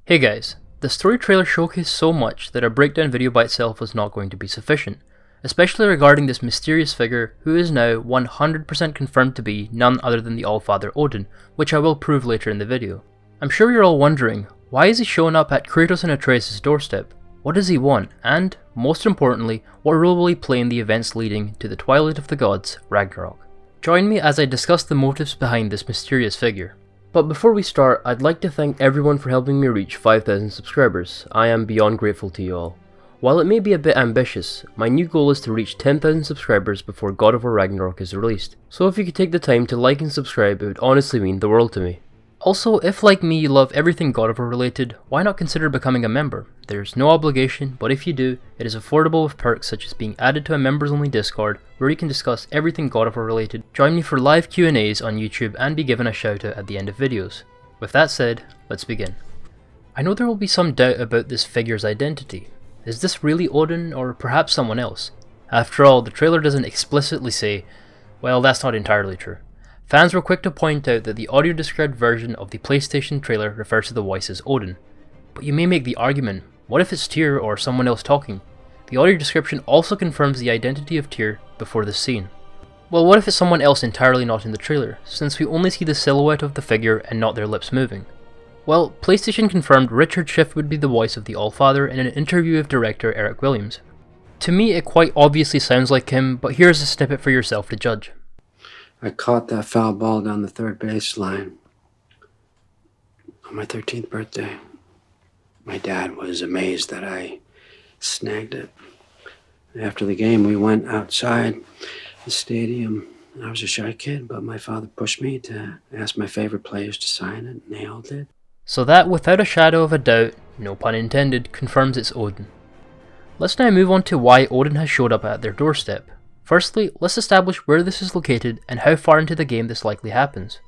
Hey guys, the story trailer showcased so much that a breakdown video by itself was not going to be sufficient, especially regarding this mysterious figure who is now 100% confirmed to be none other than the Allfather Odin, which I will prove later in the video. I'm sure you're all wondering, why is he showing up at Kratos and Atreus' doorstep? What does he want? And, most importantly, what role will he play in the events leading to the Twilight of the Gods, Ragnarok? Join me as I discuss the motives behind this mysterious figure. But before we start, I'd like to thank everyone for helping me reach 5,000 subscribers. I am beyond grateful to you all. While it may be a bit ambitious, my new goal is to reach 10,000 subscribers before God of War Ragnarok is released. So if you could take the time to like and subscribe, it would honestly mean the world to me. Also, if like me you love everything God of War related, why not consider becoming a member? There's no obligation, but if you do, it is affordable with perks such as being added to a members only Discord where you can discuss everything God of War related, join me for live Q&As on YouTube and be given a shout out at the end of videos. With that said, let's begin. I know there will be some doubt about this figure's identity. Is this really Odin or perhaps someone else? After all, the trailer doesn't explicitly say, well, that's not entirely true. Fans were quick to point out that the audio described version of the PlayStation trailer refers to the voice as Odin. But you may make the argument, what if it's Tyr or someone else talking? The audio description also confirms the identity of Tyr before the scene. Well, what if it's someone else entirely not in the trailer, since we only see the silhouette of the figure and not their lips moving? Well, PlayStation confirmed Richard Schiff would be the voice of the Allfather in an interview with director Eric Williams. To me, it quite obviously sounds like him, but here's a snippet for yourself to judge. I caught that foul ball down the third baseline on my 13th birthday. My dad was amazed that I snagged it. After the game, we went outside the stadium. I was a shy kid, but my father pushed me to ask my favorite players to sign it, and they all did. So that, without a shadow of a doubt, no pun intended, confirms it's Odin. Let's now move on to why Odin has showed up at their doorstep. Firstly, let's establish where this is located and how far into the game this likely happens.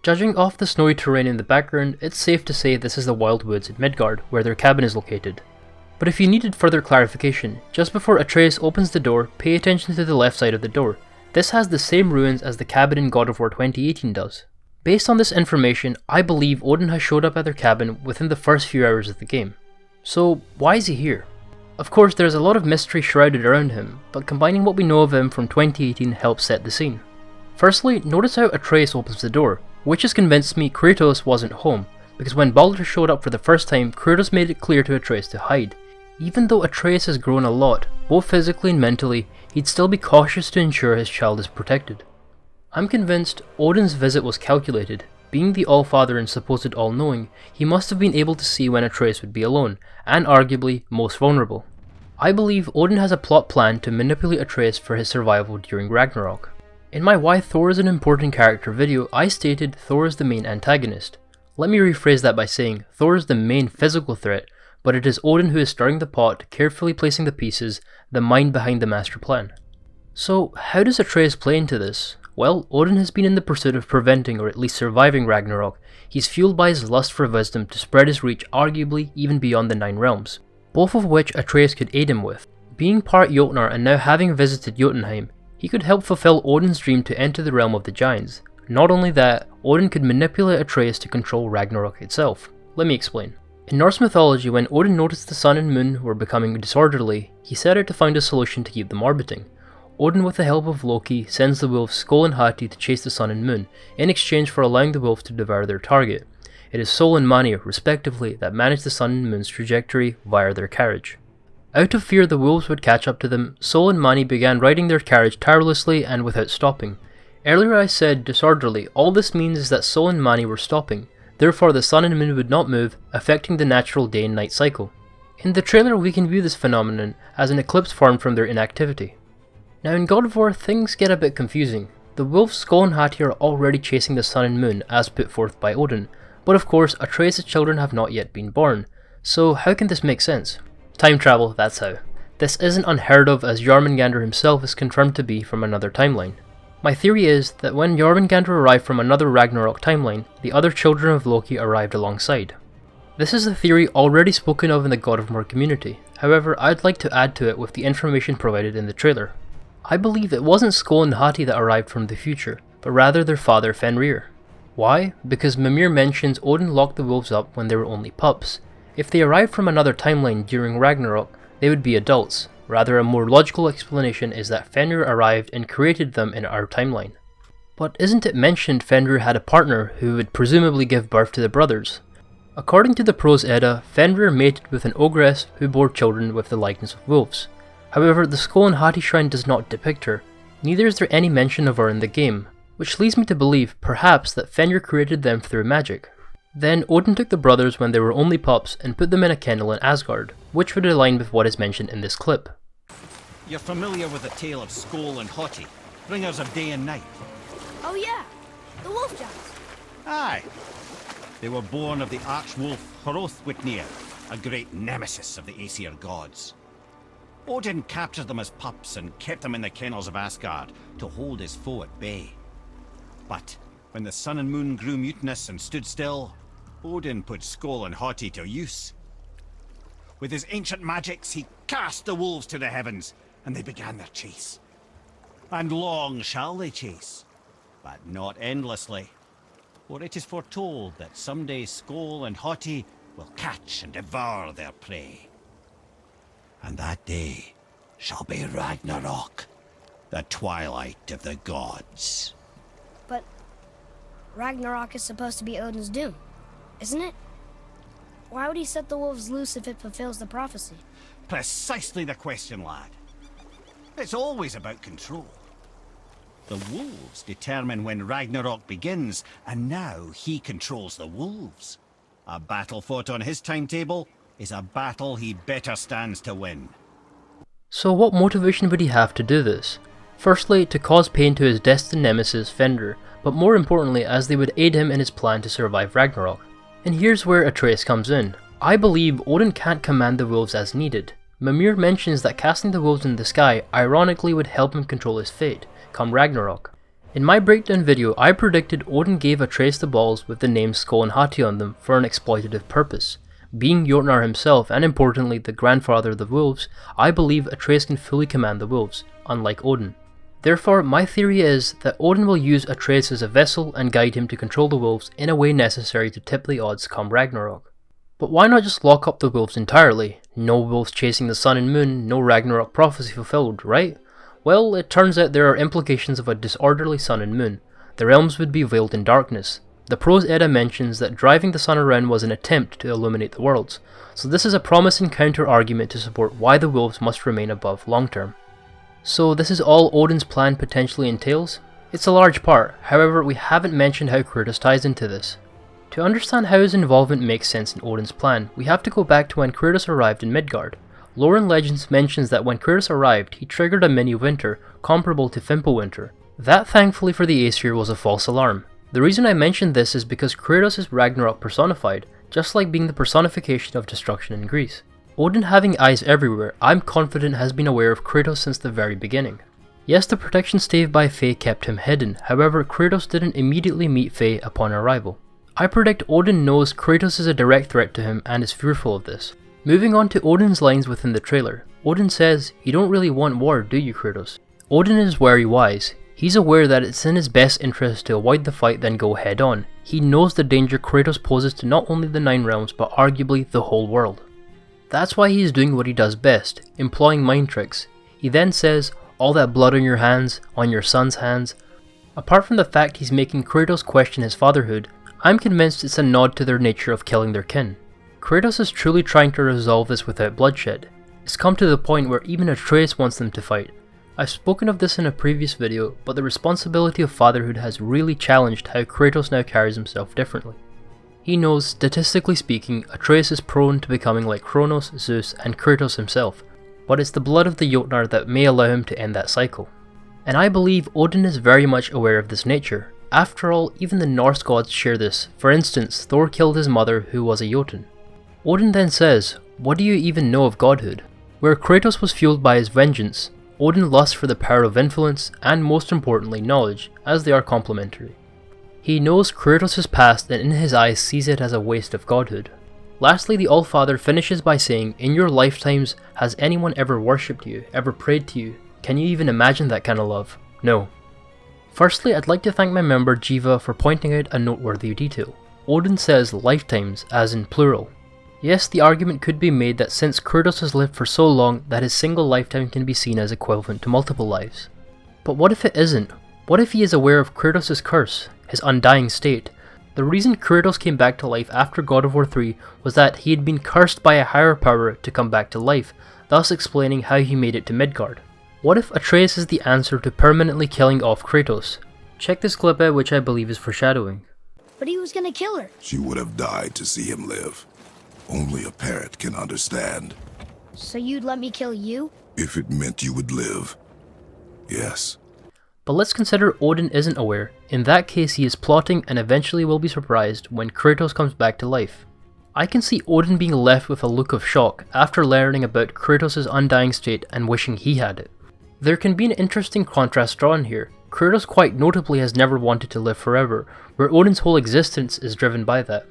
Judging off the snowy terrain in the background, it's safe to say this is the Wild Woods in Midgard, where their cabin is located. But if you needed further clarification, just before Atreus opens the door, pay attention to the left side of the door. This has the same ruins as the cabin in God of War 2018 does. Based on this information, I believe Odin has showed up at their cabin within the first few hours of the game. So why is he here? Of course, there's a lot of mystery shrouded around him, but combining what we know of him from 2018 helps set the scene. Firstly, notice how Atreus opens the door, which has convinced me Kratos wasn't home, because when Baldur showed up for the first time, Kratos made it clear to Atreus to hide. Even though Atreus has grown a lot, both physically and mentally, he'd still be cautious to ensure his child is protected. I'm convinced Odin's visit was calculated. Being the Allfather and supposed all-knowing, he must have been able to see when Atreus would be alone, and arguably most vulnerable. I believe Odin has a plot plan to manipulate Atreus for his survival during Ragnarok. In my Why Thor is an Important Character video, I stated Thor is the main antagonist. Let me rephrase that by saying Thor is the main physical threat, but it is Odin who is stirring the pot, carefully placing the pieces, the mind behind the master plan. So, how does Atreus play into this? Well, Odin has been in the pursuit of preventing or at least surviving Ragnarok. He's fueled by his lust for wisdom to spread his reach arguably even beyond the 9 realms, both of which Atreus could aid him with. Being part Jotnar and now having visited Jotunheim, he could help fulfill Odin's dream to enter the realm of the giants. Not only that, Odin could manipulate Atreus to control Ragnarok itself. Let me explain. In Norse mythology, when Odin noticed the sun and moon were becoming disorderly, he set out to find a solution to keep them orbiting. Odin, with the help of Loki, sends the wolves Skoll and Hati to chase the sun and moon, in exchange for allowing the wolves to devour their target. It is Sol and Mani, respectively, that manage the sun and moon's trajectory via their carriage. Out of fear the wolves would catch up to them, Sol and Mani began riding their carriage tirelessly and without stopping. Earlier I said disorderly. All this means is that Sol and Mani were stopping, therefore the sun and moon would not move, affecting the natural day and night cycle. In the trailer we can view this phenomenon as an eclipse formed from their inactivity. Now in God of War, things get a bit confusing. The wolves Skoll and Hati are already chasing the sun and moon as put forth by Odin, but of course Atreus' children have not yet been born, so how can this make sense? Time travel, that's how. This isn't unheard of, as Jormungandr himself is confirmed to be from another timeline. My theory is that when Jormungandr arrived from another Ragnarok timeline, the other children of Loki arrived alongside. This is a theory already spoken of in the God of War community, however I'd like to add to it with the information provided in the trailer. I believe it wasn't Skoll and Hati that arrived from the future, but rather their father Fenrir. Why? Because Mimir mentions Odin locked the wolves up when they were only pups. If they arrived from another timeline during Ragnarok, they would be adults. Rather, a more logical explanation is that Fenrir arrived and created them in our timeline. But isn't it mentioned Fenrir had a partner who would presumably give birth to the brothers? According to the Prose Edda, Fenrir mated with an ogress who bore children with the likeness of wolves. However, the Skull and Hati shrine does not depict her, neither is there any mention of her in the game, which leads me to believe, perhaps, that Fenrir created them through magic. Then Odin took the brothers when they were only pups and put them in a kennel in Asgard, which would align with what is mentioned in this clip. You're familiar with the tale of Skoll and Hati, bringers of day and night? Oh yeah, the wolf giants. Aye. They were born of the arch-wolf Xevnir, a great nemesis of the Aesir gods. Odin captured them as pups and kept them in the kennels of Asgard to hold his foe at bay. But when the sun and moon grew mutinous and stood still, Odin put Skoll and Hati to use. With his ancient magics, he cast the wolves to the heavens, and they began their chase. And long shall they chase, but not endlessly. For it is foretold that someday Skoll and Hati will catch and devour their prey. And that day shall be Ragnarok, the twilight of the gods. But Ragnarok is supposed to be Odin's doom, isn't it? Why would he set the wolves loose if it fulfills the prophecy? Precisely the question, lad. It's always about control. The wolves determine when Ragnarok begins, and now he controls the wolves. A battle fought on his timetable is a battle he better stands to win. So what motivation would he have to do this? Firstly, to cause pain to his destined nemesis Fenrir, but more importantly as they would aid him in his plan to survive Ragnarok. And here's where Atreus comes in. I believe Odin can't command the wolves as needed. Mimir mentions that casting the wolves in the sky ironically would help him control his fate, come Ragnarok. In my breakdown video, I predicted Odin gave Atreus the balls with the names Skoll and Hati on them for an exploitative purpose. Being Jotnar himself, and importantly the grandfather of the wolves, I believe Atreus can fully command the wolves, unlike Odin. Therefore, my theory is that Odin will use Atreus as a vessel and guide him to control the wolves in a way necessary to tip the odds come Ragnarok. But why not just lock up the wolves entirely? No wolves chasing the sun and moon, no Ragnarok prophecy fulfilled, right? Well, it turns out there are implications of a disorderly sun and moon. The realms would be veiled in darkness. The Prose Edda mentions that driving the sun around was an attempt to illuminate the worlds, so this is a promising counter-argument to support why the wolves must remain above long term. So this is all Odin's plan potentially entails? It's a large part, however we haven't mentioned how Kratos ties into this. To understand how his involvement makes sense in Odin's plan, we have to go back to when Kratos arrived in Midgard. Lore and Legends mentions that when Kratos arrived, he triggered a mini-winter, comparable to Fimbulwinter. That thankfully for the Aesir was a false alarm. The reason I mention this is because Kratos is Ragnarok personified, just like being the personification of destruction in Greece. Odin having eyes everywhere, I'm confident has been aware of Kratos since the very beginning. Yes, the protection stave by Fae kept him hidden, however Kratos didn't immediately meet Fae upon arrival. I predict Odin knows Kratos is a direct threat to him and is fearful of this. Moving on to Odin's lines within the trailer, Odin says, "You don't really want war, do you, Kratos?" Odin is very wise. He's aware that it's in his best interest to avoid the fight than go head on. He knows the danger Kratos poses to not only the Nine Realms but arguably the whole world. That's why he is doing what he does best, employing mind tricks. He then says, "All that blood on your hands, on your son's hands." Apart from the fact he's making Kratos question his fatherhood, I'm convinced it's a nod to their nature of killing their kin. Kratos is truly trying to resolve this without bloodshed. It's come to the point where even Atreus wants them to fight. I've spoken of this in a previous video, but the responsibility of fatherhood has really challenged how Kratos now carries himself differently. He knows, statistically speaking, Atreus is prone to becoming like Kronos, Zeus, and Kratos himself, but it's the blood of the Jotnar that may allow him to end that cycle. And I believe Odin is very much aware of this nature. After all, even the Norse gods share this. For instance, Thor killed his mother, who was a Jotun. Odin then says, "What do you even know of godhood?" Where Kratos was fueled by his vengeance, Odin lusts for the power of influence and, most importantly, knowledge, as they are complementary. He knows Kratos' past and in his eyes sees it as a waste of godhood. Lastly, the Allfather finishes by saying, "In your lifetimes, has anyone ever worshipped you, ever prayed to you? Can you even imagine that kind of love? No." Firstly, I'd like to thank my member Jiva for pointing out a noteworthy detail. Odin says lifetimes, as in plural. Yes, the argument could be made that since Kratos has lived for so long that his single lifetime can be seen as equivalent to multiple lives. But what if it isn't? What if he is aware of Kratos' curse, his undying state? The reason Kratos came back to life after God of War 3 was that he had been cursed by a higher power to come back to life, thus explaining how he made it to Midgard. What if Atreus is the answer to permanently killing off Kratos? Check this clip out, which I believe is foreshadowing. But he was gonna kill her. She would have died to see him live. Only a parent can understand. So you'd let me kill you? If it meant you would live. Yes. But let's consider Odin isn't aware. In that case, he is plotting and eventually will be surprised when Kratos comes back to life. I can see Odin being left with a look of shock after learning about Kratos' undying state and wishing he had it. There can be an interesting contrast drawn here. Kratos quite notably has never wanted to live forever, where Odin's whole existence is driven by that.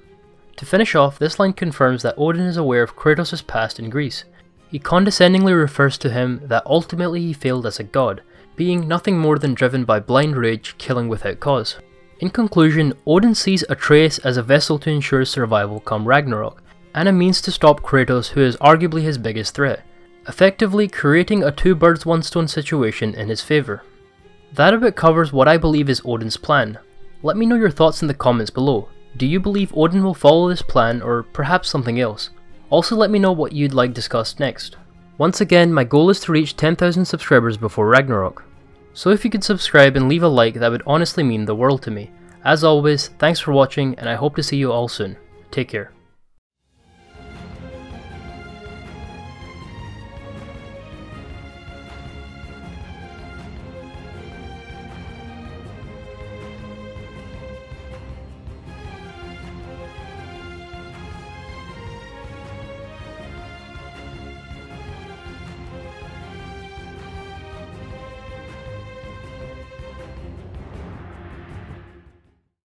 To finish off, this line confirms that Odin is aware of Kratos' past in Greece. He condescendingly refers to him that ultimately he failed as a god, being nothing more than driven by blind rage, killing without cause. In conclusion, Odin sees Atreus as a vessel to ensure his survival come Ragnarok, and a means to stop Kratos, who is arguably his biggest threat, effectively creating a two birds one stone situation in his favour. That about covers what I believe is Odin's plan. Let me know your thoughts in the comments below. Do you believe Odin will follow this plan, or perhaps something else? Also let me know what you'd like discussed next. Once again, my goal is to reach 10,000 subscribers before Ragnarok. So if you could subscribe and leave a like, that would honestly mean the world to me. As always, thanks for watching, and I hope to see you all soon. Take care.